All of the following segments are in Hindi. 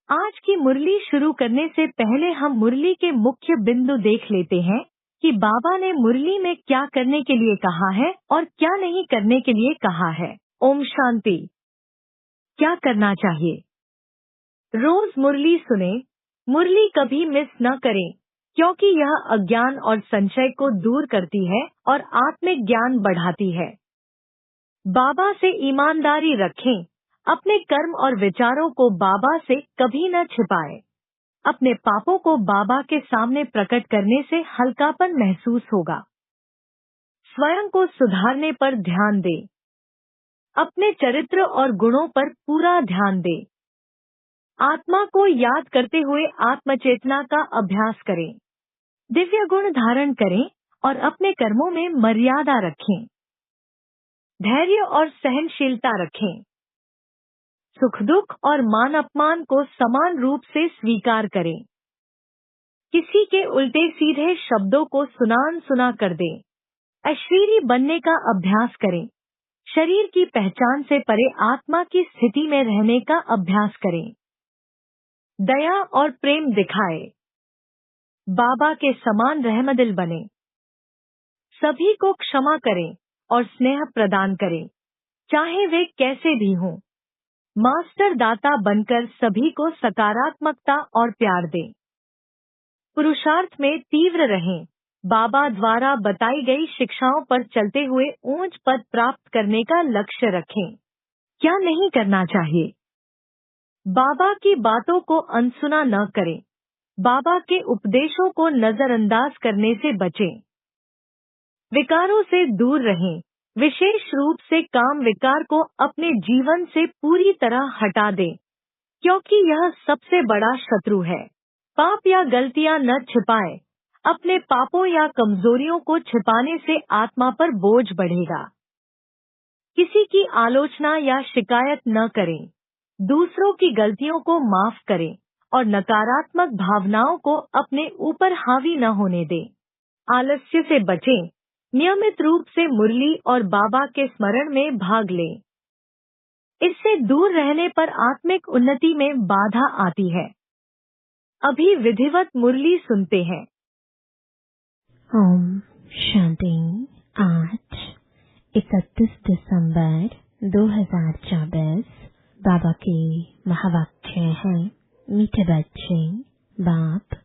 आज की मुरली शुरू करने से पहले हम मुरली के मुख्य बिंदु देख लेते हैं कि बाबा ने मुरली में क्या करने के लिए कहा है और क्या नहीं करने के लिए कहा है। ओम शांति। क्या करना चाहिए? रोज मुरली सुने। मुरली कभी मिस न करें, क्योंकि यह अज्ञान और संशय को दूर करती है और आत्मिक ज्ञान बढ़ाती है। बाबा से ईमानदारी रखें। अपने कर्म और विचारों को बाबा से कभी न छिपाएं। अपने पापों को बाबा के सामने प्रकट करने से हल्कापन महसूस होगा। स्वयं को सुधारने पर ध्यान दें। अपने चरित्र और गुणों पर पूरा ध्यान दें। आत्मा को याद करते हुए आत्मचेतना का अभ्यास करें। दिव्य गुण धारण करें और अपने कर्मों में मर्यादा रखें। धैर्य और सहनशीलता रखें। सुख दुख और मान अपमान को समान रूप से स्वीकार करें। किसी के उल्टे सीधे शब्दों को सुना कर दें। अश्लील बनने का अभ्यास करें। शरीर की पहचान से परे आत्मा की स्थिति में रहने का अभ्यास करें। दया और प्रेम दिखाए। बाबा के समान रहमदिल बने। सभी को क्षमा करें और स्नेह प्रदान करें, चाहे वे कैसे भी हों। मास्टर दाता बनकर सभी को सकारात्मकता और प्यार दें। पुरुषार्थ में तीव्र रहें। बाबा द्वारा बताई गई शिक्षाओं पर चलते हुए ऊंच पद प्राप्त करने का लक्ष्य रखें। क्या नहीं करना चाहिए? बाबा की बातों को अनसुना न करें। बाबा के उपदेशों को नजरअंदाज करने से बचें। विकारों से दूर रहें। विशेष रूप से काम विकार को अपने जीवन से पूरी तरह हटा दें, क्योंकि यह सबसे बड़ा शत्रु है। पाप या गलतियां न छिपाएं। अपने पापों या कमजोरियों को छिपाने से आत्मा पर बोझ बढ़ेगा। किसी की आलोचना या शिकायत न करें। दूसरों की गलतियों को माफ करें और नकारात्मक भावनाओं को अपने ऊपर हावी न होने दें। आलस्य से बचें। नियमित रूप से मुरली और बाबा के स्मरण में भाग लें। इससे दूर रहने पर आत्मिक उन्नति में बाधा आती है। अभी विधिवत मुरली सुनते हैं। ओम शांति। आज 31 दिसंबर 2024 बाबा के महावाक्य हैं। मीठे बच्चे, बाप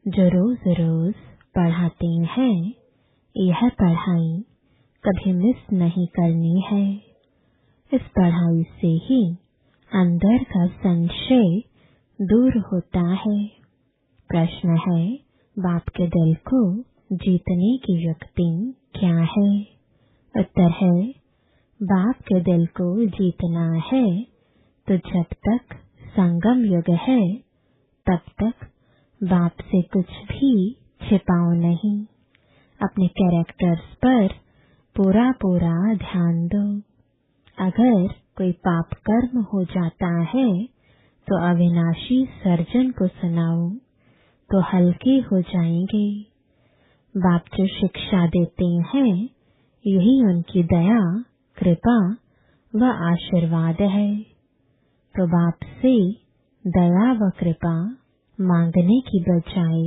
जो रोज रोज पढ़ाते हैं, यह पढ़ाई कभी मिस नहीं करनी है। इस पढ़ाई से ही अंदर का संशय दूर होता है। प्रश्न है, बाप के दिल को जीतने की युक्ति क्या है? उत्तर है, बाप के दिल को जीतना है तो जब तक संगम युग है तब तक बाप से कुछ भी छिपाओ नहीं। अपने कैरेक्टर्स पर पूरा ध्यान दो। अगर कोई पाप कर्म हो जाता है तो अविनाशी सर्जन को सुनाओ तो हल्के हो जाएंगे। बाप जो शिक्षा देते हैं, यही उनकी दया, कृपा व आशीर्वाद है। तो बाप से दया व कृपा मांगने की बजाय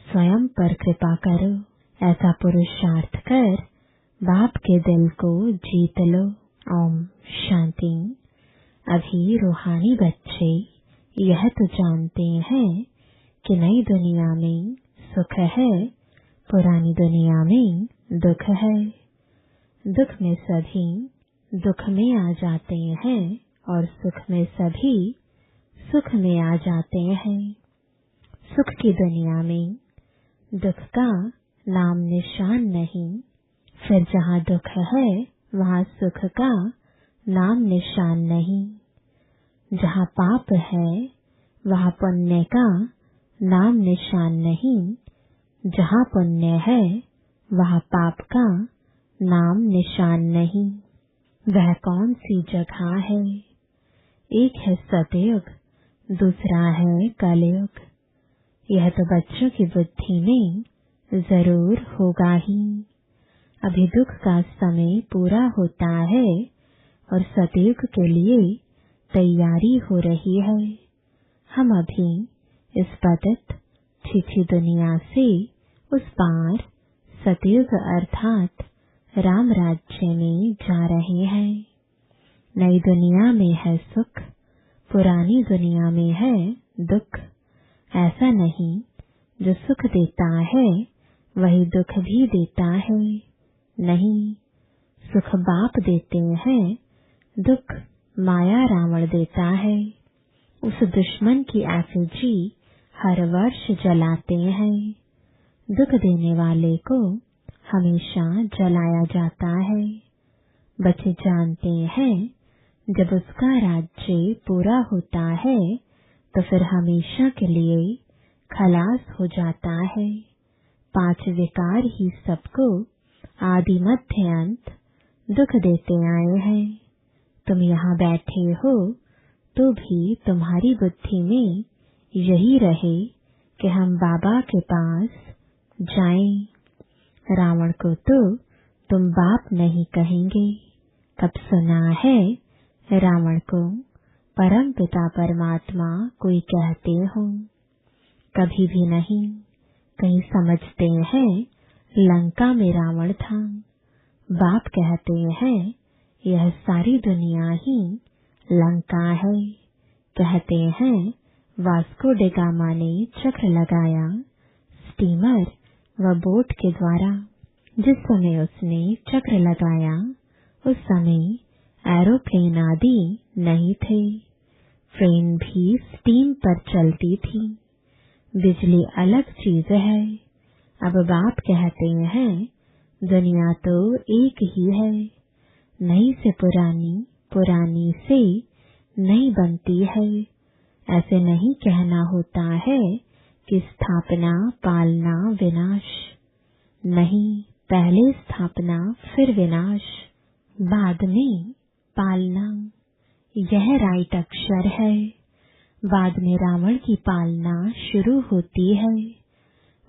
स्वयं पर कृपा करो। ऐसा पुरुषार्थ कर बाप के दिल को जीत लो। ओम शांति। अभी रूहानी बच्चे यह तो जानते हैं कि नई दुनिया में सुख है, पुरानी दुनिया में दुख है। दुख में सभी दुख में आ जाते हैं और सुख में सभी सुख में आ जाते हैं। सुख की दुनिया में दुख का नाम निशान नहीं, फिर जहाँ दुख है वहाँ सुख का नाम निशान नहीं। जहाँ पाप है वहाँ पुण्य का नाम निशान नहीं। जहाँ पुण्य है वहाँ पाप का नाम निशान नहीं। वह कौन सी जगह है? एक है सतयुग, दूसरा है कलयुग। यह तो बच्चों की बुद्धि में जरूर होगा ही। अभी दुख का समय पूरा होता है और सतयुग के लिए तैयारी हो रही है। हम अभी इस पतित छिछी दुनिया से उस पार सतयुग अर्थात राम राज्य में जा रहे हैं। नई दुनिया में है सुख, पुरानी दुनिया में है दुख। ऐसा नहीं, जो सुख देता है वही दुख भी देता है। नहीं, सुख बाप देते हैं, दुख माया रावण देता है। उस दुश्मन की एफिजी हर वर्ष जलाते हैं। दुख देने वाले को हमेशा जलाया जाता है। बच्चे जानते हैं, जब उसका राज्य पूरा होता है तो फिर हमेशा के लिए खलास हो जाता है। 5 विकार ही सबको आदि मध्य अंत दुख देते आए हैं। तुम यहाँ बैठे हो तो भी तुम्हारी बुद्धि में यही रहे कि हम बाबा के पास जाएं। रावण को तो तुम बाप नहीं कहेंगे। कब सुना है रावण को परम पिता परमात्मा कोई कहते हो? कभी भी नहीं। कहीं समझते हैं लंका में रावण था। बाप कहते हैं यह सारी दुनिया ही लंका है। कहते हैं वास्को डी गामा ने चक्र लगाया स्टीमर व बोट के द्वारा। जिस समय उसने चक्र लगाया उस समय एरोप्लेन आदि नहीं थे। ट्रेन भी स्टीम पर चलती थी। बिजली अलग चीज है। अब बाप कहते हैं दुनिया तो एक ही है। नई से पुरानी, पुरानी से नई बनती है। ऐसे नहीं कहना होता है कि स्थापना, पालना, विनाश। नहीं, पहले स्थापना फिर विनाश, बाद में पालना। यह राइट अक्षर है। बाद में रावण की पालना शुरू होती है।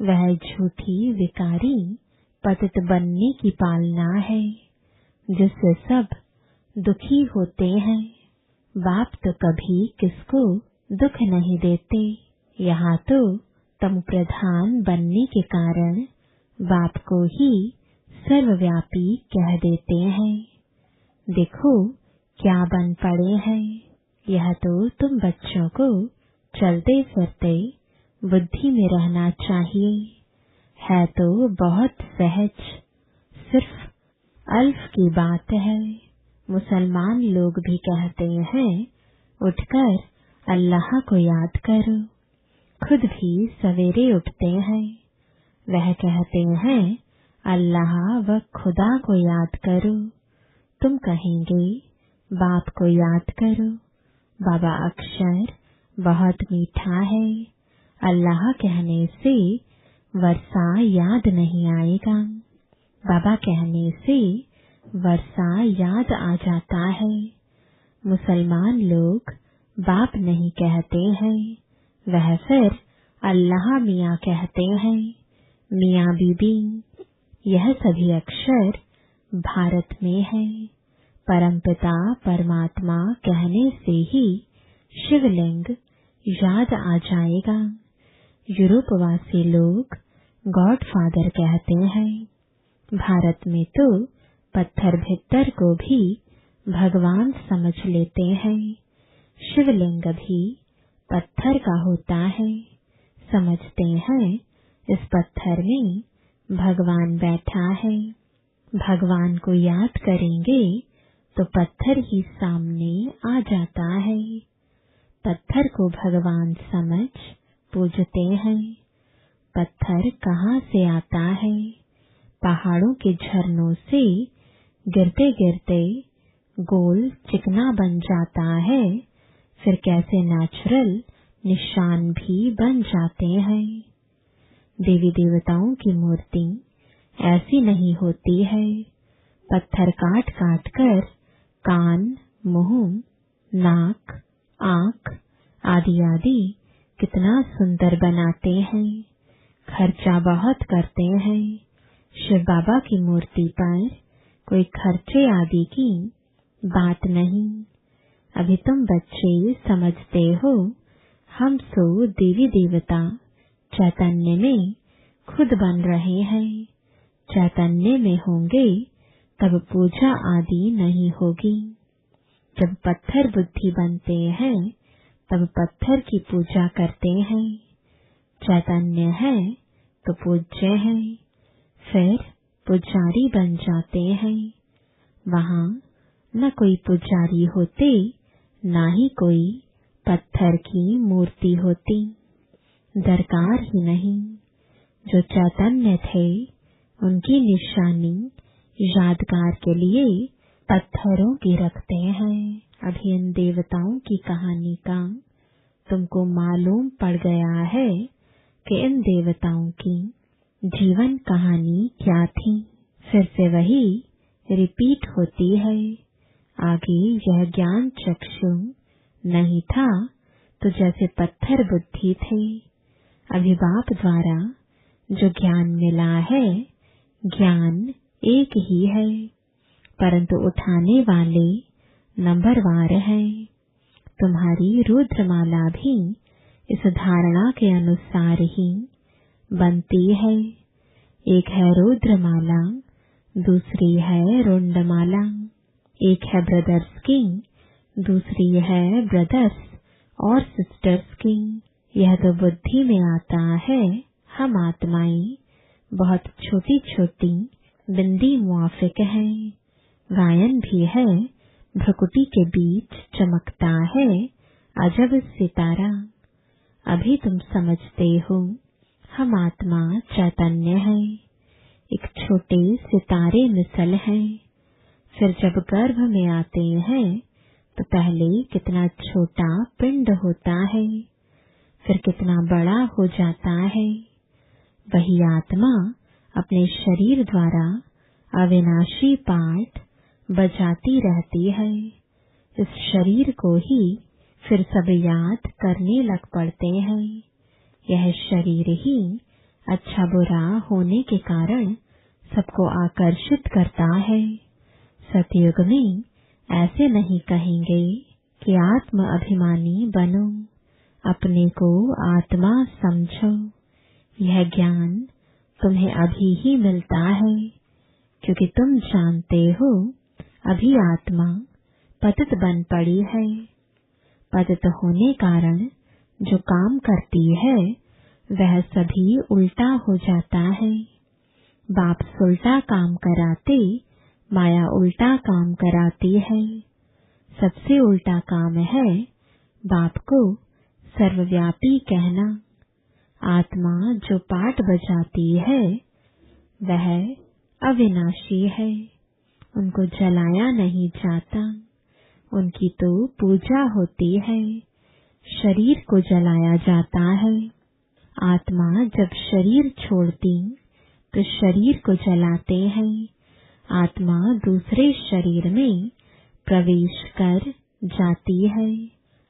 वह झूठी विकारी पतित बनने की पालना है, जिससे सब दुखी होते हैं। बाप तो कभी किसको दुख नहीं देते। यहाँ तो तम प्रधान बनने के कारण बाप को ही सर्वव्यापी कह देते हैं। देखो क्या बन पड़े हैं। यह तो तुम बच्चों को चलते फिरते बुद्धि में रहना चाहिए। है तो बहुत सहज, सिर्फ अल्फ की बात है। मुसलमान लोग भी कहते हैं उठकर अल्लाह को याद करो। खुद भी सवेरे उठते हैं। वह कहते हैं अल्लाह व खुदा को याद करो। तुम कहेंगे बाप को याद करो। बाबा अक्षर बहुत मीठा है। अल्लाह कहने से वर्षा याद नहीं आएगा। बाबा कहने से वर्षा याद आ जाता है। मुसलमान लोग बाप नहीं कहते हैं, वह फिर अल्लाह मियाँ कहते हैं। मियाँ बीबी, यह सभी अक्षर भारत में है। परमपिता परमात्मा कहने से ही शिवलिंग याद आ जाएगा। यूरोपवासी लोग गॉड फादर कहते हैं। भारत में तो पत्थर भित्तर को भी भगवान समझ लेते हैं। शिवलिंग भी पत्थर का होता है। समझते हैं इस पत्थर में भगवान बैठा है। भगवान को याद करेंगे तो पत्थर ही सामने आ जाता है। पत्थर को भगवान समझ पूजते हैं। पत्थर कहाँ से आता है? पहाड़ों के झरनों से गिरते गिरते गोल चिकना बन जाता है। फिर कैसे नेचुरल निशान भी बन जाते हैं। देवी देवताओं की मूर्ति ऐसी नहीं होती है। पत्थर काट काट कर कान, मुंह, नाक, आँख आदि आदि कितना सुंदर बनाते हैं। खर्चा बहुत करते हैं। शिव बाबा की मूर्ति पर कोई खर्चे आदि की बात नहीं। अभी तुम बच्चे समझते हो हम सो देवी देवता चैतन्य में खुद बन रहे हैं। चैतन्य में होंगे तब पूजा आदि नहीं होगी। जब पत्थर बुद्धि बनते हैं तब पत्थर की पूजा करते हैं। चैतन्य है तो पूज्य है, फिर पुजारी बन जाते हैं। वहाँ न कोई पुजारी होते, ना ही कोई पत्थर की मूर्ति होती। दरकार ही नहीं। जो चैतन्य थे उनकी निशानी यादगार के लिए पत्थरों की रखते हैं। अभी इन देवताओं की कहानी का तुमको मालूम पड़ गया है कि इन देवताओं की जीवन कहानी क्या थी। फिर से वही रिपीट होती है। आगे यह ज्ञान चक्षु नहीं था तो जैसे पत्थर बुद्धि थे। अभी बाप द्वारा जो ज्ञान मिला है, ज्ञान एक ही है, परंतु उठाने वाले नंबरवार हैं। तुम्हारी रुद्रमाला भी इस धारणा के अनुसार ही बनती है। एक है रुद्रमाला, दूसरी है रुंडमाला। एक है ब्रदर्स की, दूसरी है ब्रदर्स और सिस्टर्स की। यह तो बुद्धि में आता है। हम आत्माएं बहुत छोटी छोटी बिंदी मुआफिक हैं। गायन भी है, भ्रुकुटी के बीच चमकता है अजब सितारा। अभी तुम समझते हो हम आत्मा चैतन्य है, एक छोटे सितारे मिसल हैं। फिर जब गर्भ में आते हैं तो पहले कितना छोटा पिंड होता है, फिर कितना बड़ा हो जाता है। वही आत्मा अपने शरीर द्वारा अविनाशी पाठ बजाती रहती है। इस शरीर को ही फिर सब याद करने लग पड़ते हैं। यह शरीर ही अच्छा बुरा होने के कारण सबको आकर्षित करता है। सतयुग में ऐसे नहीं कहेंगे कि आत्म अभिमानी बनो, अपने को आत्मा समझो। यह ज्ञान तुम्हें अभी ही मिलता है, क्योंकि तुम जानते हो अभी आत्मा पतित बन पड़ी है। पतित होने कारण जो काम करती है वह सभी उल्टा हो जाता है। बाप सुलटा काम कराते, माया उल्टा काम कराती है। सबसे उल्टा काम है बाप को सर्वव्यापी कहना। आत्मा जो पाठ बजाती है वह अविनाशी है, उनको जलाया नहीं जाता। उनकी तो पूजा होती है, शरीर को जलाया जाता है। आत्मा जब शरीर छोड़ती तो शरीर को जलाते हैं। आत्मा दूसरे शरीर में प्रवेश कर जाती है।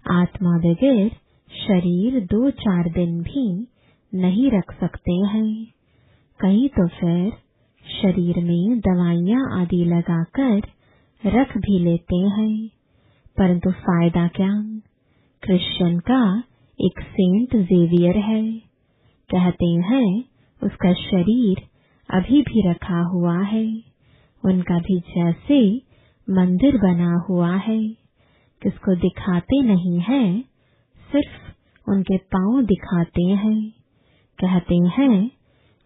आत्मा बगैर शरीर 2-4 दिन भी नहीं रख सकते हैं। कहीं तो फिर शरीर में दवाइयाँ आदि लगाकर रख भी लेते हैं, परंतु फायदा क्या। क्रिश्चियन का एक सेंट जेवियर है, कहते हैं उसका शरीर अभी भी रखा हुआ है। उनका भी जैसे मंदिर बना हुआ है, किसको दिखाते नहीं है, सिर्फ उनके पांव दिखाते हैं। कहते हैं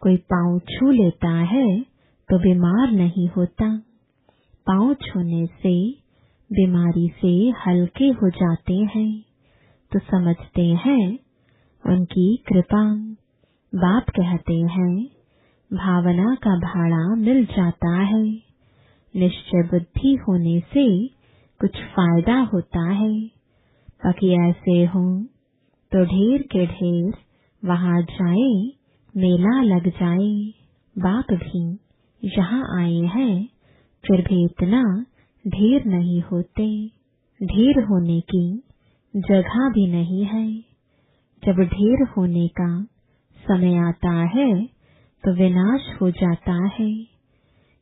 कोई पांव छू लेता है तो बीमार नहीं होता। पांव छूने से बीमारी से हल्के हो जाते हैं, तो समझते हैं उनकी कृपा। बाप कहते हैं भावना का भाड़ा मिल जाता है। निश्चय बुद्धि होने से कुछ फायदा होता है। बाकी ऐसे हो तो ढेर के ढेर वहाँ जाए, मेला लग जाए। बाप भी यहाँ आए हैं, फिर भी इतना ढेर नहीं होते। ढेर होने की जगह भी नहीं है। जब ढेर होने का समय आता है तो विनाश हो जाता है।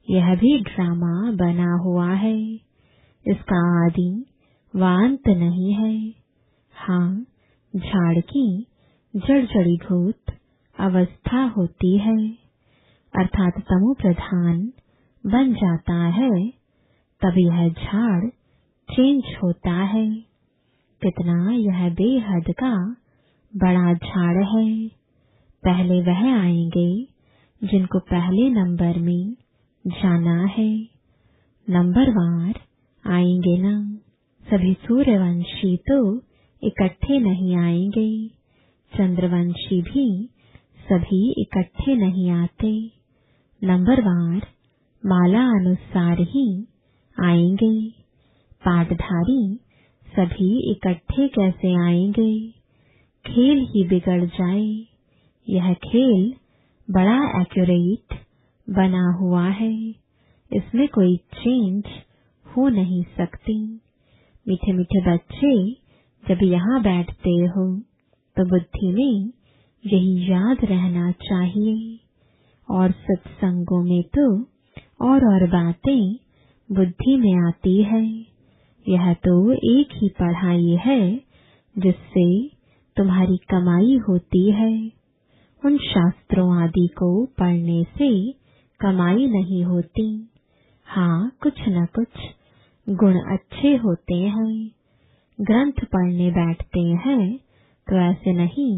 यह भी ड्रामा बना हुआ है, इसका आदि व अंत नहीं है। हाँ, झाड़ की जड़जड़ीभूत अवस्था होती है, अर्थात तमो प्रधान बन जाता है, तब यह झाड़ चेंज होता है। कितना यह बेहद का बड़ा झाड़ है। पहले वह आएंगे जिनको पहले नंबर में जाना है। नंबरवार आएंगे ना। सभी सूर्यवंशी तो इकट्ठे नहीं आएंगे, चंद्रवंशी भी सभी इकट्ठे नहीं आते। नंबरवार माला अनुसार ही आएंगे। पाठधारी सभी इकट्ठे कैसे आएंगे? खेल ही बिगड़ जाए। यह खेल बड़ा एक्यूरेट बना हुआ है, इसमें कोई चेंज हो नहीं सकती। मीठे मीठे बच्चे जब यहाँ बैठते हो तो बुद्धि में यही याद रहना चाहिए। और सत्संगों में तो और बातें बुद्धि में आती है। यह तो एक ही पढ़ाई है जिससे तुम्हारी कमाई होती है। उन शास्त्रों आदि को पढ़ने से कमाई नहीं होती। हाँ, कुछ न कुछ गुण अच्छे होते हैं। ग्रंथ पढ़ने बैठते हैं तो ऐसे नहीं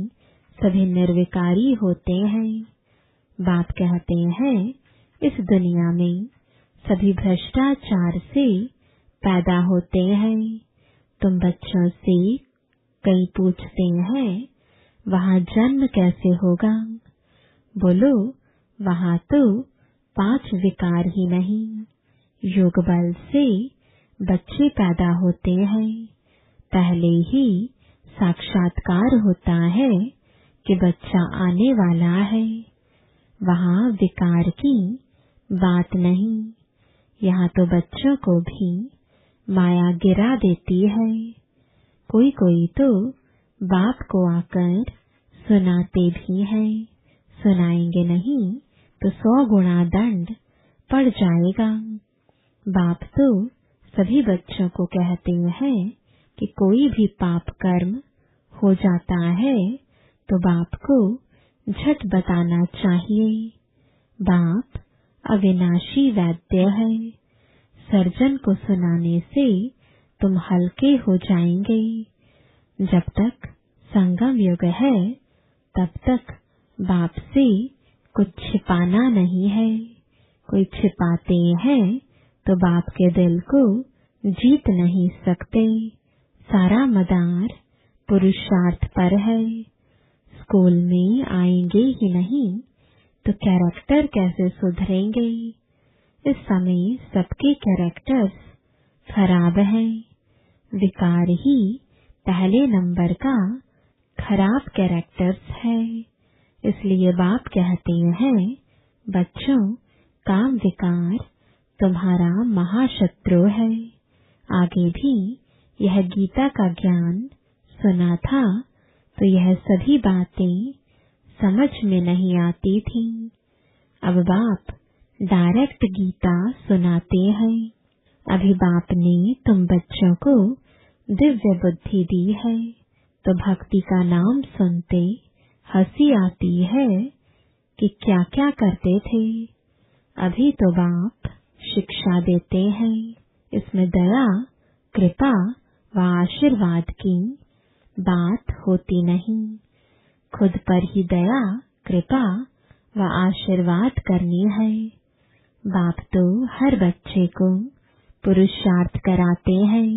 सभी निर्विकारी होते हैं। बाप कहते हैं इस दुनिया में सभी भ्रष्टाचार से पैदा होते हैं। तुम बच्चों से कई पूछते हैं वहाँ जन्म कैसे होगा? बोलो वहाँ तो 5 विकार ही नहीं, योग बल से बच्चे पैदा होते हैं। पहले ही साक्षात्कार होता है कि बच्चा आने वाला है। वहाँ विकार की बात नहीं। यहाँ तो बच्चों को भी माया गिरा देती है। कोई कोई तो बाप को आकर सुनाते भी हैं। सुनाएंगे नहीं तो 100 गुना दंड पड़ जाएगा। बाप तो सभी बच्चों को कहते हैं कि कोई भी पाप कर्म हो जाता है तो बाप को झट बताना चाहिए। बाप अविनाशी वैद्य है। सर्जन को सुनाने से तुम हल्के हो जाएंगे। जब तक संगम युग है तब तक बाप से कुछ छिपाना नहीं है। कोई छिपाते हैं तो बाप के दिल को जीत नहीं सकते। सारा मदार पुरुषार्थ पर है। स्कूल में आएंगे ही नहीं तो कैरेक्टर कैसे सुधरेंगे? इस समय सबके कैरेक्टर्स खराब हैं। विकार ही पहले नंबर का खराब कैरेक्टर्स है। इसलिए बाप कहते हैं बच्चों, काम विकार तुम्हारा महाशत्रु है। आगे भी यह गीता का ज्ञान सुना था तो यह सभी बातें समझ में नहीं आती थी। अब बाप डायरेक्ट गीता सुनाते हैं। अभी बाप ने तुम बच्चों को दिव्य बुद्धि दी है तो भक्ति का नाम सुनते हंसी आती है कि क्या क्या करते थे। अभी तो बाप शिक्षा देते हैं। इसमें दया, कृपा व आशीर्वाद की बात होती नहीं। खुद पर ही दया, कृपा व आशीर्वाद करनी है। बाप तो हर बच्चे को पुरुषार्थ कराते हैं।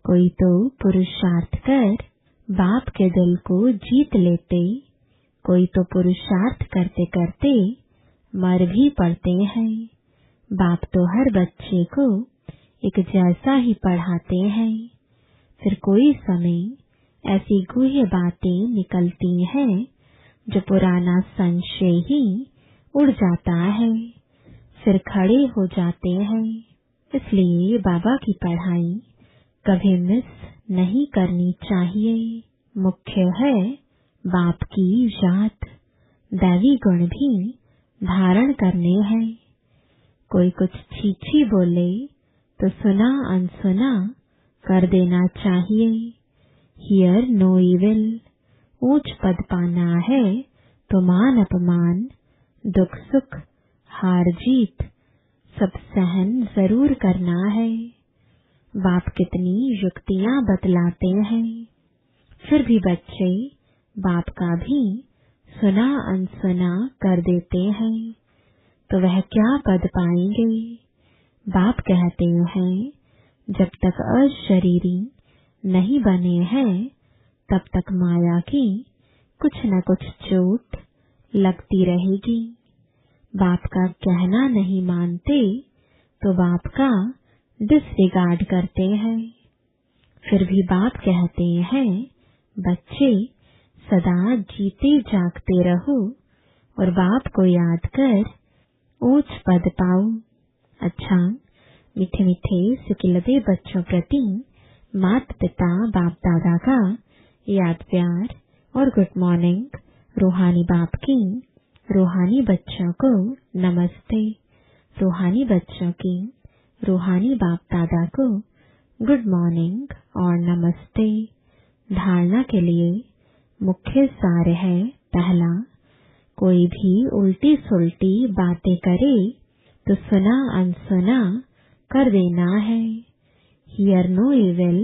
कोई तो पुरुषार्थ कर बाप के दिल को जीत लेते, कोई तो पुरुषार्थ करते करते मर भी पड़ते हैं। बाप तो हर बच्चे को एक जैसा ही पढ़ाते हैं। फिर कोई समय ऐसी गुह्य बातें निकलती हैं जो पुराना संशय ही उड़ जाता है। फिर खड़े हो जाते हैं। इसलिए बाबा की पढ़ाई कभी मिस नहीं करनी चाहिए। मुख्य है बाप की याद। दैवी गुण भी धारण करने हैं। कोई कुछ छीछी बोले तो सुना अनसुना कर देना चाहिए। Hear no evil. ऊंच पद पाना है तो मान अपमान, दुख सुख, हार जीत सब सहन जरूर करना है। बाप कितनी युक्तियां बतलाते हैं, फिर भी बच्चे बाप का भी सुना अनसुना कर देते हैं, तो वह क्या पद पाएंगे। बाप कहते हैं जब तक अशरीरी नहीं बने हैं तब तक माया की कुछ न कुछ चोट लगती रहेगी। बाप का कहना नहीं मानते तो बाप का डिसरिगार्ड करते हैं। फिर भी बाप कहते हैं बच्चे सदा जीते जागते रहो और बाप को याद कर ऊंच पद पाओ। अच्छा, मीठे मीठे सिकिलदे बच्चों प्रति माता पिता बाप दादा का याद प्यार और गुड मॉर्निंग। रूहानी बाप की रूहानी बच्चों को नमस्ते। रूहानी बच्चों की रूहानी बाप दादा को गुड मॉर्निंग और नमस्ते। धारणा के लिए मुख्य सार है, पहला, कोई भी उल्टी सुल्टी बातें करे तो सुना अनसुना कर देना है। Hear no evil.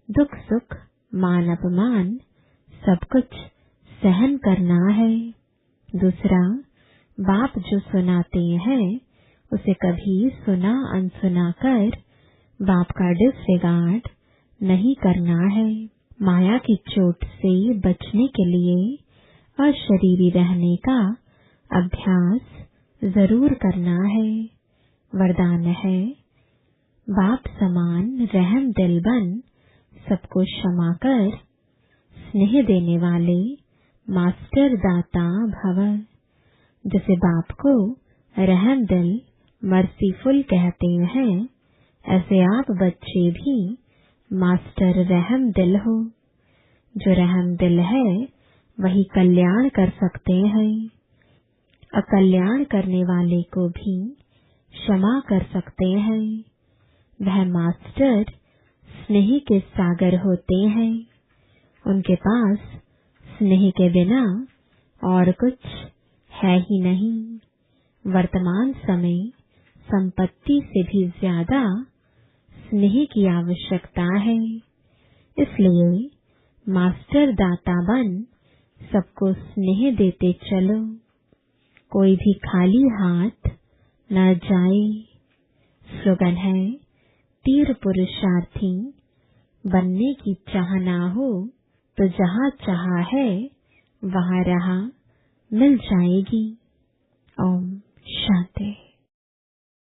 दुख सुख मान अपमान सब कुछ सहन करना है। दूसरा, बाप जो सुनाते हैं उसे कभी सुना अनसुना कर बाप का डिसरिगार्ड नहीं करना है। माया की चोट से बचने के लिए अशरीरी रहने का अभ्यास जरूर करना है। वरदान है, बाप समान रहम दिल बन सबको क्षमा कर स्नेह देने वाले मास्टर दाता भव। जैसे बाप को रहम दिल मर्सीफुल कहते हैं, ऐसे आप बच्चे भी मास्टर रहम दिल हो। जो रहम दिल है वही कल्याण कर सकते हैं। अकल्याण करने वाले को भी क्षमा कर सकते हैं। वह मास्टर स्नेह के सागर होते हैं। उनके पास स्नेह के बिना और कुछ है ही नहीं। वर्तमान समय संपत्ति से भी ज्यादा स्नेह की आवश्यकता है। इसलिए मास्टर दाता बन सबको स्नेह देते चलो। कोई भी खाली हाथ न जाए। स्लोगन है, तीर पुरुषार्थी बनने की चाह ना हो तो जहाँ चाह है वहाँ राह मिल जाएगी।